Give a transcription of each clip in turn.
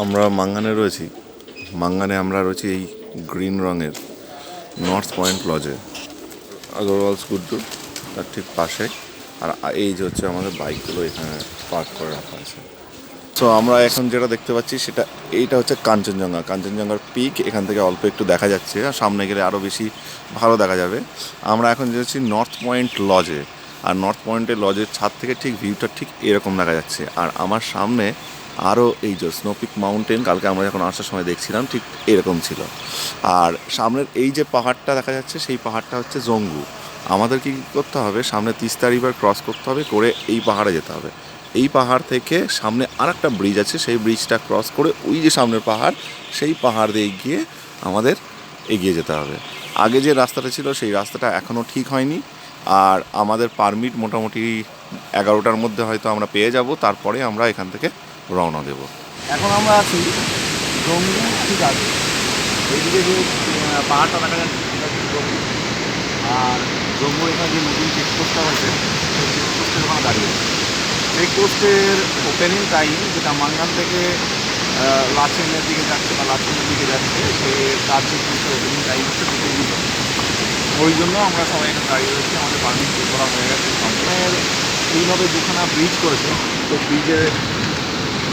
আমরা মাঙ্গানে রয়েছি। মাঙ্গানে আমরা রয়েছি এই গ্রিন রঙের নর্থ পয়েন্ট লজে, আগরওয়ালস গুড্ডু তার ঠিক পাশে। আর এই যে হচ্ছে আমাদের বাইকগুলো এখানে পার্ক করে রাখা আছে। সো আমরা এখন যেটা দেখতে পাচ্ছি সেটা এইটা হচ্ছে কাঞ্চনজঙ্ঘার পিক। এখান থেকে অল্প একটু দেখা যাচ্ছে, আর সামনে গেলে আরও বেশি ভালো দেখা যাবে। আমরা এখন যাচ্ছি নর্থ পয়েন্ট লজে, আর নর্থ পয়েন্টের লজের ছাদ থেকে ঠিক ভিউটা ঠিক এরকম দেখা যাচ্ছে। আর আমার সামনে আরও এই যে স্নোপিক মাউন্টেন, কালকে আমরা যখন আসার সময় দেখছিলাম ঠিক এরকম ছিল। আর সামনের এই যে পাহাড়টা দেখা যাচ্ছে সেই পাহাড়টা হচ্ছে জঙ্গু। আমাদের কি করতে হবে, সামনে তিস্তা রিভার ক্রস করতে হবে, করে এই পাহাড়ে যেতে হবে। এই পাহাড় থেকে সামনে আর একটা ব্রিজ আছে, সেই ব্রিজটা ক্রস করে ওই যে সামনের পাহাড়, সেই পাহাড় দিয়ে গিয়ে আমাদের এগিয়ে যেতে হবে। আগে যে রাস্তাটা ছিল সেই রাস্তাটা এখনও ঠিক হয়নি। আর আমাদের পারমিট মোটামুটি 11টার মধ্যে হয়তো আমরা পেয়ে যাব, তারপরে আমরা এখান থেকে রওনা দেব। এখন আমরা আছি জম্মু, ঠিক আছে। এইদিকে যে পাহাড়টা দেখা যাচ্ছে সেটা হচ্ছে জম্মু। আর জম্মু এখানে যে নতুন চেকপোস্টটা হয়েছে সেই চেকপোস্টের ওখানে দাঁড়িয়ে চেকপোস্টের ওপেনিং টাইম, যেটা মাঙ্গান থেকে লাচেনের দিকে যাচ্ছে বা লাচেনের দিকে যাচ্ছে, সে তার চেকপোস্টের ওপেনিং টাইম হচ্ছে 2 মিনিট। ওই জন্য আমরা সবাই এখানে দাঁড়িয়ে রয়েছি। আমাদের পারমিট চেক করা হয়ে গেছে। সামনের এইভাবে দুখানা ব্রিজ করেছে, তো ব্রিজের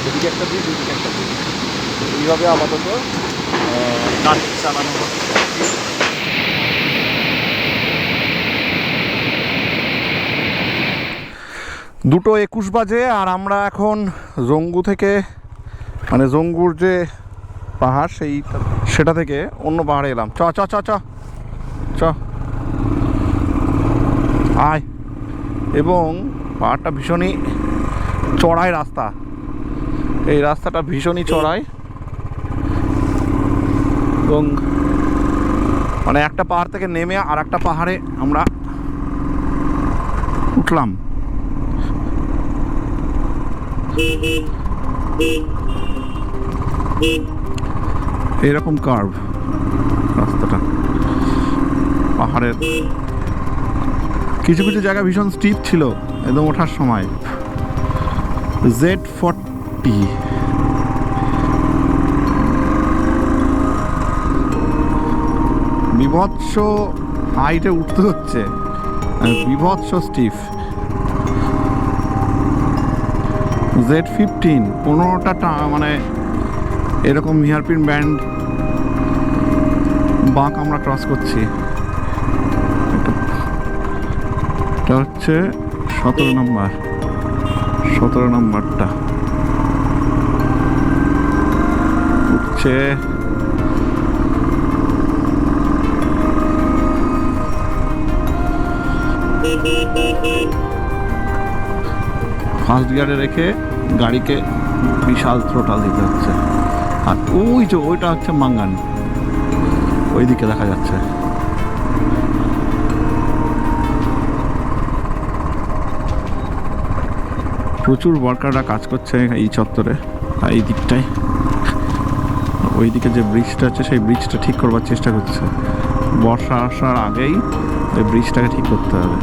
এদিকে একটা ব্রিজ, ওইদিকে একটা ব্রিজ, তো এইভাবে আপাতত কাজ চালানো হচ্ছে। দুটো 21 বাজে, আর আমরা এখন জঙ্গু থেকে, মানে জঙ্গুর যে পাহাড় সেটা থেকে অন্য পাহাড়ে এলাম। চ চ চ চ চ আয়। এবং পাহাড়টা ভীষণই চড়াই রাস্তা, এই রাস্তাটা ভীষণই চড়াই, এবং মানে একটা পাহাড় থেকে নেমে আর একটা পাহাড়ে আমরা উঠলাম। এরকম কার্ভ রাস্তাটা, পাহাড়ের কিছু কিছু জায়গা ভীষণ স্টিপ ছিল একদম ওঠার সময়। Z40 বিভৎস হাইটে উঠতে হচ্ছে, বিভৎস স্টিফ। Z15 15টা মানে এরকম হেয়ারপিন ব্যান্ড বাঁক আমরা ক্রস করছি। এটা হচ্ছে 17 নম্বরটা উঠছে। ফার্স্ট গিয়ারে রেখে গাড়িকে বিশাল থ্রোটাল দিতে হচ্ছে। আর ওই যে ওইটা হচ্ছে মাঙ্গান, ওইদিকে দেখা যাচ্ছে। প্রচুর ওয়ার্কাররা কাজ করছে এই চত্বরে, এই দিকটায়। ওইদিকে যে ব্রিজটা আছে সেই ব্রিজটা ঠিক করবার চেষ্টা করছে। বর্ষা আসার আগেই ওই ব্রিজটাকে ঠিক করতে হবে।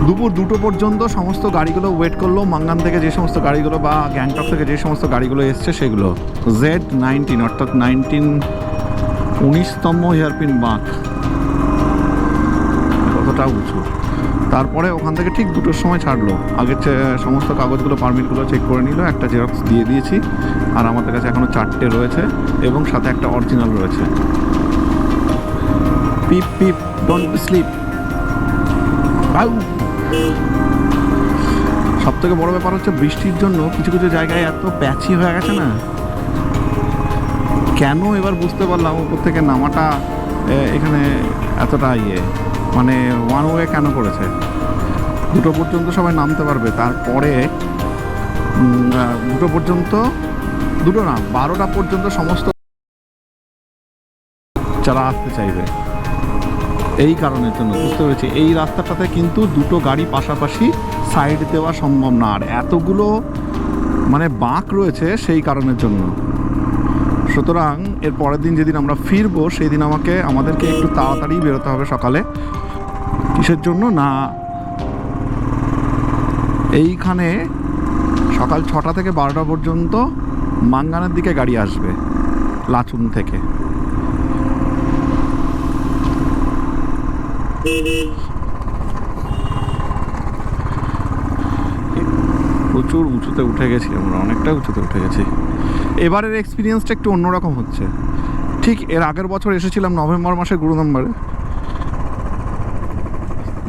দুপুর 2টো পর্যন্ত সমস্ত গাড়িগুলো ওয়েট করলো। মাঙ্গান থেকে যে সমস্ত গাড়িগুলো বা গ্যাংটক থেকে যে সমস্ত গাড়িগুলো এসছে সেগুলো Z19 অর্থাৎ 19তম হেয়ারপিন বাঁক, কতটা উঁচু। তারপরে ওখান থেকে ঠিক 2টোর সময় ছাড়লো। আগের সমস্ত কাগজগুলো পারমিটগুলো চেক করে নিল, একটা জেরক্স দিয়ে দিয়েছি। আর আমাদের কাছে এখনও 4টে রয়েছে এবং সাথে একটা অরিজিনাল রয়েছে। পিপ পিপ ডোন্ট স্লিপ। সব থেকে বড় ব্যাপার হচ্ছে বৃষ্টির জন্য কিছু কিছু জায়গায় এত প্যাচি হয়ে গেছে না, কেন এবার বুঝতে পারলাম। উপর থেকে নামাটা এখানে এতটা মানে ওয়ান ওয়ে কেন করেছে। 2টো পর্যন্ত সবাই নামতে পারবে, তারপরে 2টো পর্যন্ত, 2টো না 12টা পর্যন্ত সমস্ত যারা আসতে চাইবে। এই কারণের জন্য বুঝতে পেরেছি এই রাস্তাটাতে কিন্তু 2টো গাড়ি পাশাপাশি সাইড দেওয়া সম্ভব না। আর এতগুলো মানে বাঁক রয়েছে সেই কারণের জন্য। সুতরাং এর পরের দিন যেদিন আমরা ফিরবো সেই দিন আমাদেরকে একটু তাড়াতাড়ি বেরোতে হবে সকালে। কিসের জন্য না, এইখানে সকাল 6টা থেকে 12টা পর্যন্ত মাঙ্গানের দিকে গাড়ি আসবে লাচুং থেকে। প্রচুর উঁচুতে উঠে গেছি আমরা, অনেকটা উঁচুতে উঠে গেছি। এবারের এক্সপিরিয়েন্সটা একটু অন্যরকম হচ্ছে। ঠিক এর আগের বছর এসেছিলাম নভেম্বর মাসে গুরুনম্বরে,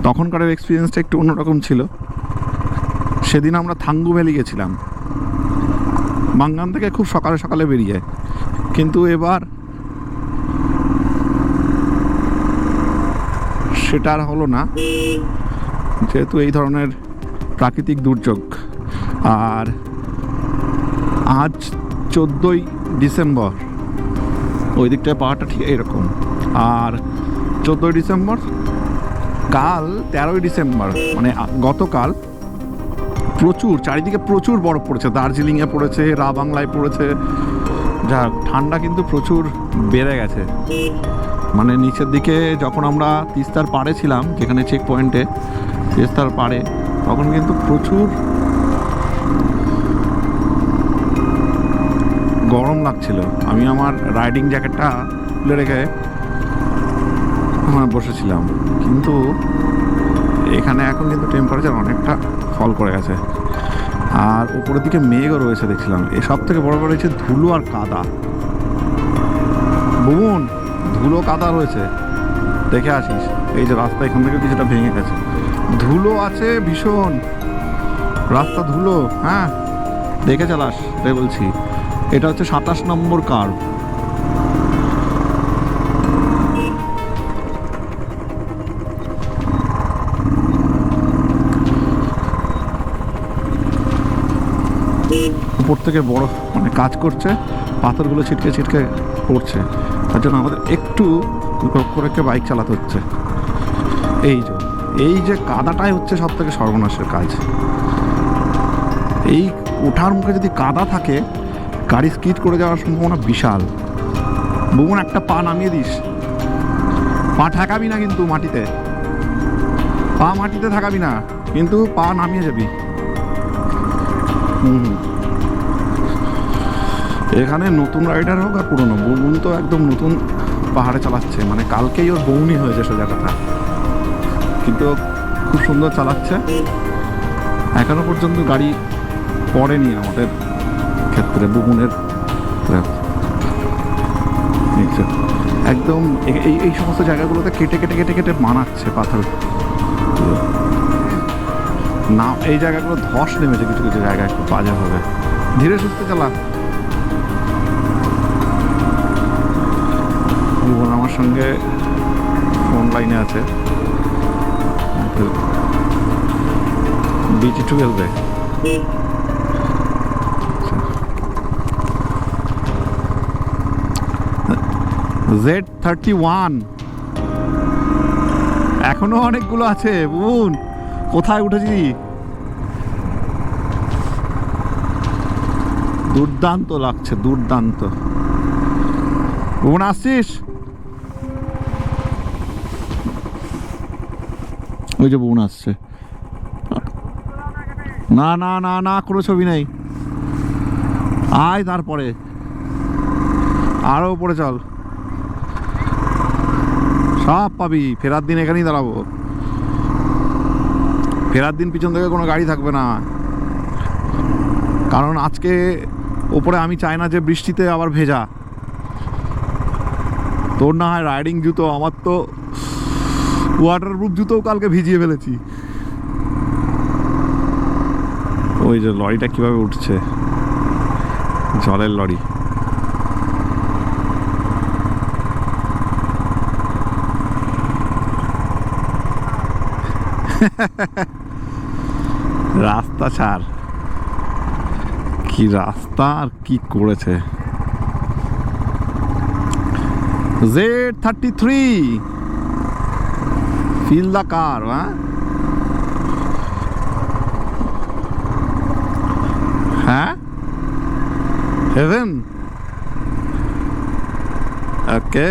তখনকার এক্সপিরিয়েন্সটা একটু অন্যরকম ছিল। সেদিন আমরা থাঙ্গু ভ্যালি গেছিলাম মাঙ্গান থেকে খুব সকালে সকালে বেরিয়ে, কিন্তু এবার সেটা আর হলো না, যেহেতু এই ধরনের প্রাকৃতিক দুর্যোগ। আর আজ 14ই ডিসেম্বর, ওই দিকটায় পাহাড়টা ঠিক এরকম। আর 14ই ডিসেম্বর, কাল 13ই ডিসেম্বর মানে গতকাল প্রচুর চারিদিকে প্রচুর বরফ পড়েছে। দার্জিলিংয়ে পড়েছে, রাবাংলায় পড়েছে, যা ঠান্ডা কিন্তু প্রচুর বেড়ে গেছে। মানে নিচের দিকে যখন আমরা তিস্তার পাড়ে ছিলাম, যেখানে চেক পয়েন্টে তিস্তার পাড়ে, তখন কিন্তু প্রচুর গরম লাগছিল। আমি আমার রাইডিং জ্যাকেটটা খুলে রেখে বসেছিলাম, কিন্তু এখানে এখন কিন্তু টেম্পারেচার অনেকটা ফল করে গেছে। আর উপরের দিকে মেঘও রয়েছে দেখছিলাম। সব থেকে বড় বড় হচ্ছে ধুলো আর কাদা। বুবুন, ধুলো কাদা রয়েছে, দেখে আসিস। এই যে রাস্তা এখান থেকে কিছুটা ভেঙে গেছে, ধুলো আছে ভীষণ, রাস্তা ধুলো। হ্যাঁ, দেখে চালাস, তাই বলছি। এটা হচ্ছে 27 নম্বর কার্ভ। উপর থেকে বড় মানে কাজ করছে, পাথরগুলো ছিটকে ছিটকে পড়ছে, তার জন্য আমাদের একটু লক্ষ্য রেখে বাইক চালাতে হচ্ছে। এই যে কাদাটাই হচ্ছে সব থেকে সর্বনাশের কাজ। এই ওঠার মুখে যদি কাদা থাকে, গাড়ি স্কিড করে যাওয়ার সম্ভাবনা বিশাল। বুবুন, একটা পা নামিয়ে দিস, পা ঠেকাবি না কিন্তু মাটিতে, পা মাটিতে ঠেকাবি না কিন্তু, পা নামিয়ে যাবি। এখানে নতুন রাইডার হোক আর পুরনো, বুবুন তো একদম নতুন পাহাড়ে চালাচ্ছে, মানে কালকেই ওর বউনি হয়েছে সোজা কথা, কিন্তু খুব সুন্দর চালাচ্ছে। এখনো পর্যন্ত গাড়ি পড়েনি আমাদের ক্ষেত্রে, বুবুনের একদম এই সমস্ত জায়গাগুলোতে কেটে কেটে কেটে কেটে বানাচ্ছে পাথর না। এই জায়গাগুলো ধস নেমেছে কিছু কিছু জায়গায়, একটু বাজে হবে। ধীরে সুস্থে চালা। বুবুন আমার সঙ্গে ফোন লাইনে আছে, BT12 Z31 এখনো অনেকগুলো আছে। বুবুন, কোথায় উঠেছি? দুর্দান্ত লাগছে, দুর্দান্ত। বুবুন, আসছিস? ওই যে বুবুন আসছে। না না না না, কোনো ছবি নেই, আয় তারপরে আরো উপরে চল, সব পাবি। ফেরার দিন এখানেই দাঁড়াবো, ফেরার দিন পিছন থেকে কোনো গাড়ি থাকবে না, কারণ আজকে ওপরে আমি চাই না যে বৃষ্টিতে আবার ভেজা। তোর না হয় রাইডিং জুতো, আমার তো ওয়াটারপ্রুফ জুতোও কালকে ভিজিয়ে ফেলেছি। ওই যে লরিটা কিভাবে উঠছে, জলের লরি। রাস্তা ছাড়, কি রাস্তা আর কি করেছে। Z33 feel the car. হ্যাঁ, হেভেন, ওকে।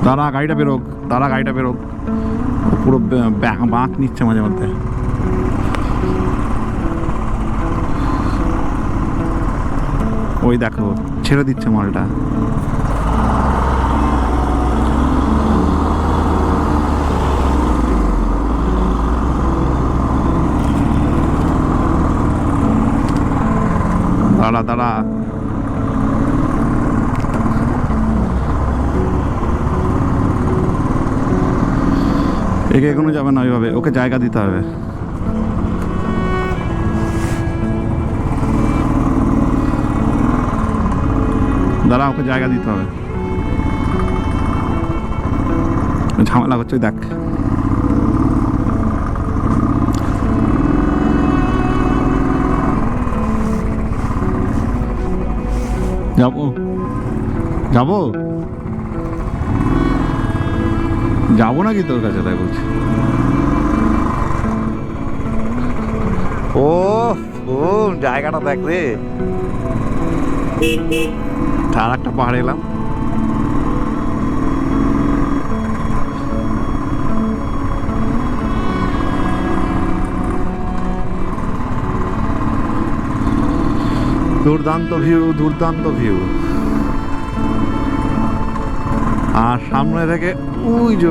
দাঁড়া গাড়িটা বেরোক, দাঁড়া গাড়িটা বেরোক। পুরো বাঁক নিচ্ছে মাঝে মধ্যে। ওই দেখো ছেড়ে দিচ্ছে মালটা। দাঁড়া দাঁড়া, একে এগোনো যাবে না ওইভাবে, ওকে জায়গা দিতে হবে। দাঁড়া, ওকে জায়গা দিতে হবে। ঝামেলা করছে দেখ। যাবো যাবো যাবো নাকি তোর কাছে, তাই বলছি। ও ও জায়গাটা দেখ রে। আর একটা পাহাড়ে এলাম। দুর্দান্ত ভিউ, দুর্দান্ত ভিউ। আর সামনে থেকে ওই যে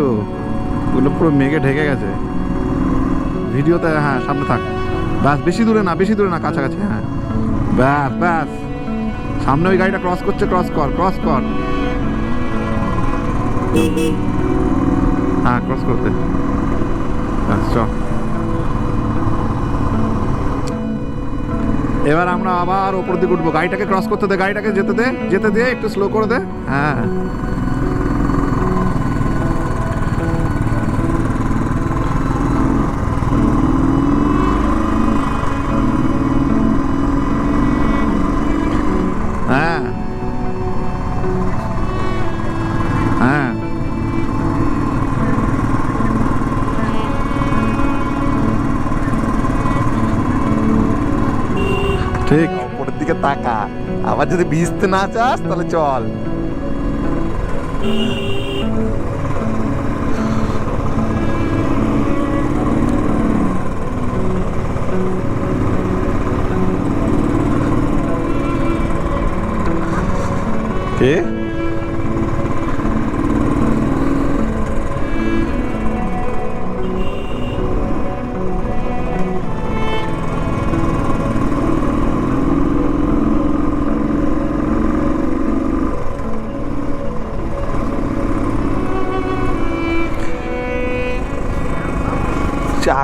ওগুলো পুরো মেঘে ঢেকে গেছে ভিডিওতে। হ্যাঁ সামনে থাক, ব্যাস, বেশি দূরে না, বেশি দূরে না, কাছাকাছি। হ্যাঁ ব্যাস ব্যাস, সামনে ওই গাড়িটা ক্রস করছে, ক্রস কর, ক্রস কর। হ্যাঁ ক্রস করতে, ব্যাস চ। এবার আমরা আবার ওপর দিকে উঠবো। গাড়িটাকে ক্রস করতে দে, গাড়িটাকে যেতে দে, যেতে দে, একটু স্লো করে দে। হ্যাঁ হ্যাঁ হ্যাঁ, ঠিক। ওপরের দিকে তাকা, আবার যদি ভিজতে না চাস তাহলে চল। কে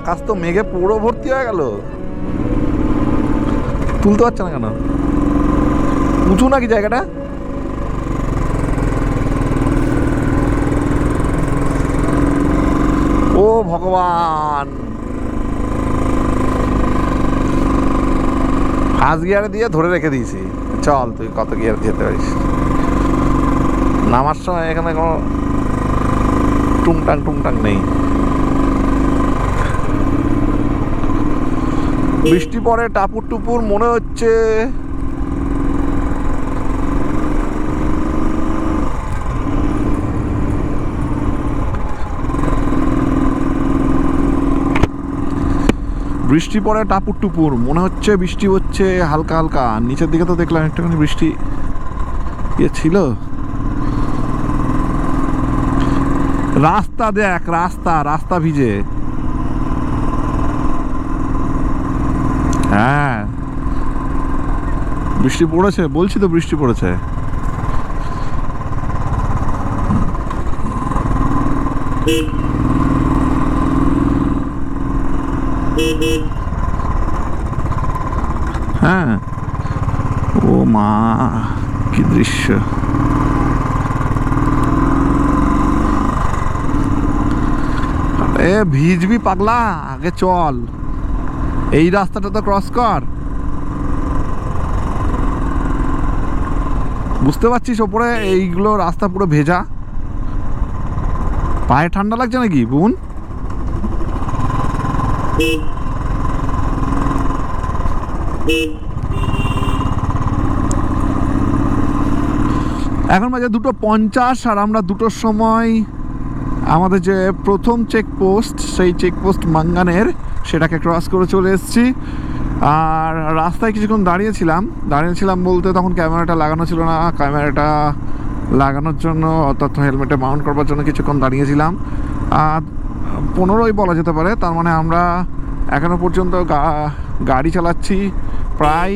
আকাশ তো মেঘে পুরো ভর্তি হয়ে গেল। তুলতে পারছে না কেন? উঁচু নাকি জায়গাটা? ও ভগবান, ফার্স্ট গিয়ারে দিয়ে ধরে রেখে দিয়েছি। চল তুই কত গিয়ার যেতে পারিস। নামার সময় এখানে কোনো টুংটাং টুংটাং নেই। বৃষ্টি পড়ে টাপুর টুপুর মনে হচ্ছে। বৃষ্টি পড়ে টাপুর টুপুর মনে হচ্ছে, বৃষ্টি হচ্ছে হালকা হালকা। নিচের দিকে তো দেখলাম একটুখানি বৃষ্টি ইয়ে ছিল। রাস্তা দেখ, রাস্তা, রাস্তা ভিজে। হ্যাঁ বৃষ্টি পড়েছে, বলছি তো বৃষ্টি পড়েছে। হ্যাঁ ও মা, কি দৃশ্য। এ ভিজবি পাগলা, আগে চল, এই রাস্তাটা তো ক্রস কর। বুঝতে পারছিস ওপরে এইগুলো রাস্তা পুরো ভেজা। পায়ে ঠান্ডা লাগছে নাকি বোন? এখন বাজে 2:50 আর আমরা 2টোর সময় আমাদের যে প্রথম চেকপোস্ট, সেই চেকপোস্ট মাঙ্গানের, সেটাকে ক্রস করে চলে এসেছি। আর রাস্তায় কিছুক্ষণ দাঁড়িয়েছিলাম বলতে তখন ক্যামেরাটা লাগানো ছিল না। ক্যামেরাটা লাগানোর জন্য অর্থাৎ হেলমেটে মাউন্ট করবার জন্য কিছুক্ষণ দাঁড়িয়েছিলাম। আর 15ই বলা যেতে পারে। তার মানে আমরা এখনও পর্যন্ত গাড়ি চালাচ্ছি প্রায়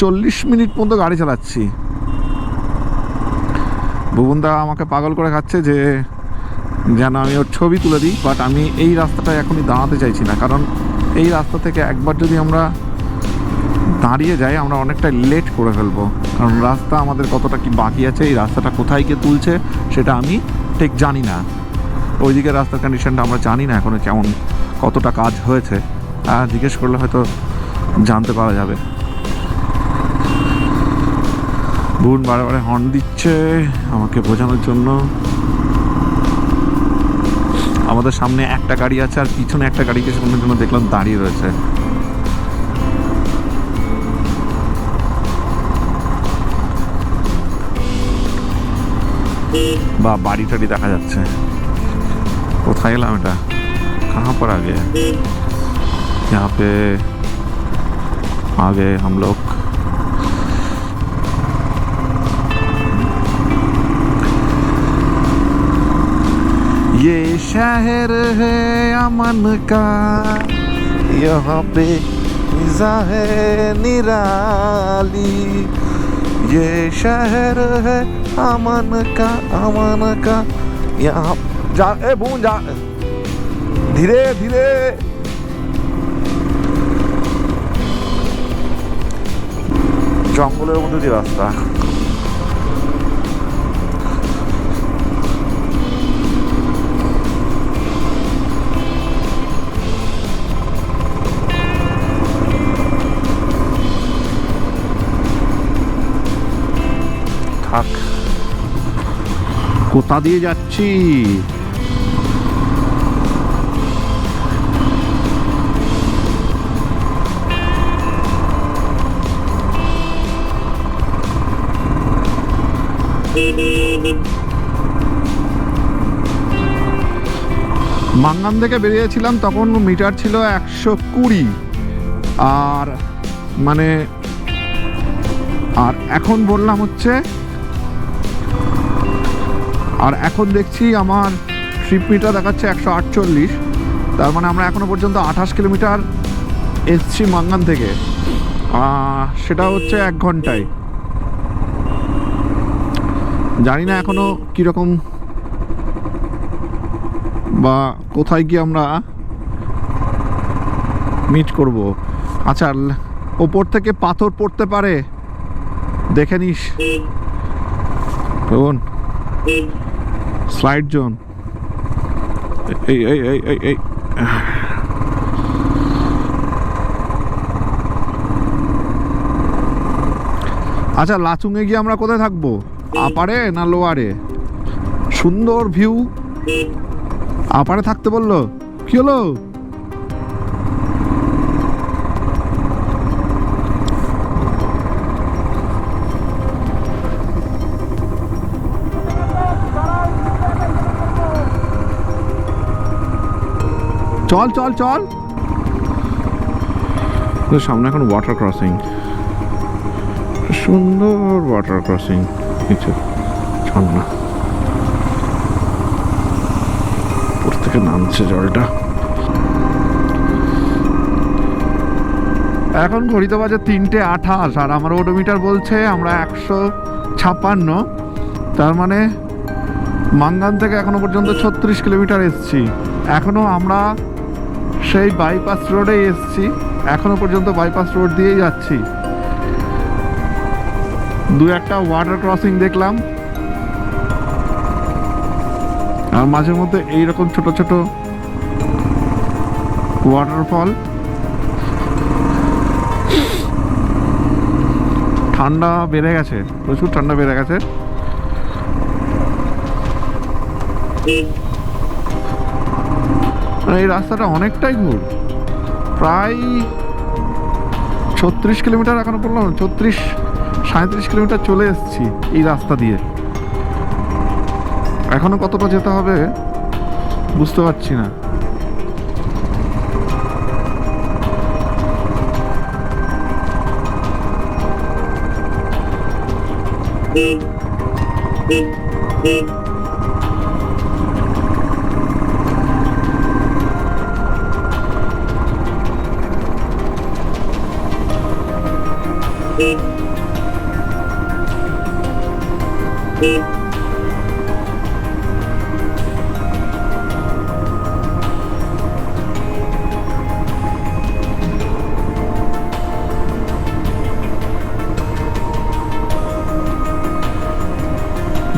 40 মিনিট মতো গাড়ি চালাচ্ছি। ভুবনদা আমাকে পাগল করে খাচ্ছে যে যেন আমি ওর ছবি তুলে দিই, বাট আমি এই রাস্তাটায় এখনই দাঁড়াতে চাইছি না, কারণ এই রাস্তা থেকে একবার যদি আমরা দাঁড়িয়ে যাই আমরা অনেকটা লেট করে ফেলবো। কারণ রাস্তা আমাদের কতটা কি বাকি আছে, এই রাস্তাটা কোথায় গিয়ে তুলছে সেটা আমি ঠিক জানি না। ওইদিকে রাস্তার কন্ডিশনটা আমরা জানি না এখনো কেমন, কতটা কাজ হয়েছে। আর জিজ্ঞেস করলে হয়তো জানতে পারা যাবে। বোন বারে হর্ন দিচ্ছে আমাকে বোঝানোর জন্য। আমাদের সামনে একটা গাড়ি আছে আর পিছনে একটা গাড়ি কিছুক্ষণের জন্য দেখলাম দাঁড়িয়ে রয়েছে। বা বাড়ি টাড়ি দেখা যাচ্ছে। কোথায় এলাম এটা? कहाँ पर आ गए? यहाँ पे आ गए हम लोग। ये शहर है अमन का, यहाँ पे फिजा है निराली। ये शहर है अमन का यहाँ जा ए बून जा धीरे धीरे। জঙ্গলের মধ্যে দিয়ে রাস্তা। থাক, কোথা দিয়ে যাচ্ছি? মাঙ্গান থেকে বেরিয়েছিলাম তখন মিটার ছিল 120, আর মানে আর এখন বললাম হচ্ছে, আর এখন দেখছি আমার ট্রিপ মিটার দেখাচ্ছে 148। তার মানে আমরা এখনো পর্যন্ত 28 কিলোমিটার এসছি মাঙ্গান থেকে, সেটা হচ্ছে 1 ঘন্টায়। জানি না এখনো কীরকম বা কোথায় গিয়ে আমরা মিট করব। আচ্ছা, ওপর থেকে পাথর পড়তে পারে, দেখে নিস। কোন স্লাইড জোন? এই এই এই এই এই আচ্ছা, লাচুংয়ে গিয়ে আমরা কোথায় থাকবো? আপারে না লোয়ারে? সুন্দর ভিউ। আপারে থাকতে বললো, কি হলো? চল চল চল। সামনে এখন ওয়াটার ক্রসিং, সুন্দর ওয়াটার ক্রসিং। কিছু ঝর্ণা উপর থেকে নামছে জলটা। এখন ঘড়িতে বাজে 3:28 আর আমার ওডোমিটার বলছে আমরা 156। তার মানে মাঙ্গান থেকে এখনো পর্যন্ত 36 কিলোমিটার এসছি। এখনো আমরা সেই বাইপাস রোডে এসছি, এখনো পর্যন্ত বাইপাস রোড দিয়েই যাচ্ছি। 2-1টা ওয়াটার ক্রসিং দেখলাম, আর মাঝে মধ্যে এইরকম ছোট ছোট ওয়াটারফল। ঠান্ডা বেড়ে গেছে, প্রচুর ঠান্ডা বেড়ে গেছে। এই রাস্তাটা অনেকটাই দূর, প্রায় 36 কিলোমিটার এখনো পড়লাম, 36 37 কিলোমিটার চলে এসেছি এই রাস্তা দিয়ে। এখনো কতটা যেতে হবে বুঝতে পারছি না।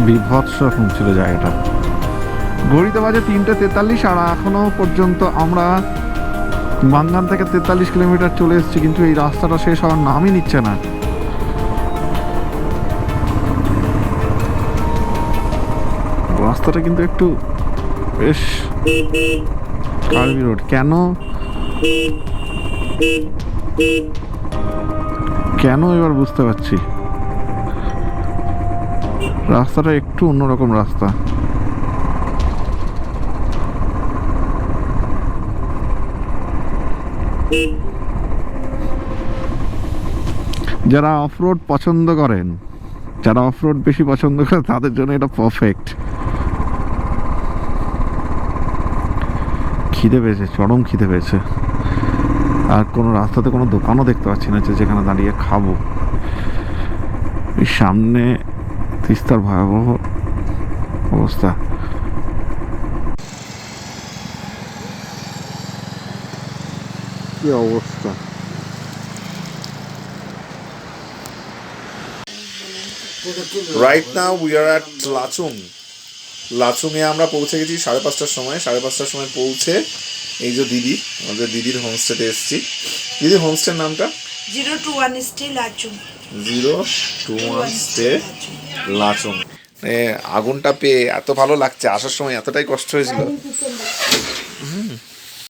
বিভৎস রকম ছিল জায়গাটা। ঘড়িতে বাজে 3:43 আর এখনো পর্যন্ত আমরা বাঙ্গান থেকে 43 কিলোমিটার চলে এসেছি, কিন্তু এই রাস্তাটা শেষ হওয়ার নামই নিচ্ছে না। রাস্তাটা কিন্তু একটু বেশ কার্বি রোড। কেন এবার বুঝতে পারছি। রাস্তাটা একটু অন্যরকম রাস্তা। যারা অফরোড পছন্দ করেন, যারা অফরোড বেশি পছন্দ করে, তাদের জন্য এটা পারফেক্ট। খিদে পেয়েছে, চরম খিদে পেয়েছে। আর কোনো রাস্তাতে কোনো দোকানও দেখতে পাচ্ছি না যেখানে দাঁড়িয়ে খাবো। এই সামনে তিস্তার ভয়াবহ অবস্থা। কি অবস্থা! Right now we are at Lachung. লাচুংয়ে আমরা পৌঁছে গেছি 5:30টার সময়। 5:30টার সময় পৌঁছে এই যে দিদি, আমাদের দিদির হোমস্টেতে এসেছি। দিদির হোমস্টের নামটা 021 স্টে লাচুং। 021 স্টে লাচুং। আগুনটা পেয়ে এত ভালো লাগছে, আসার সময় এতটাই কষ্ট হয়েছিল।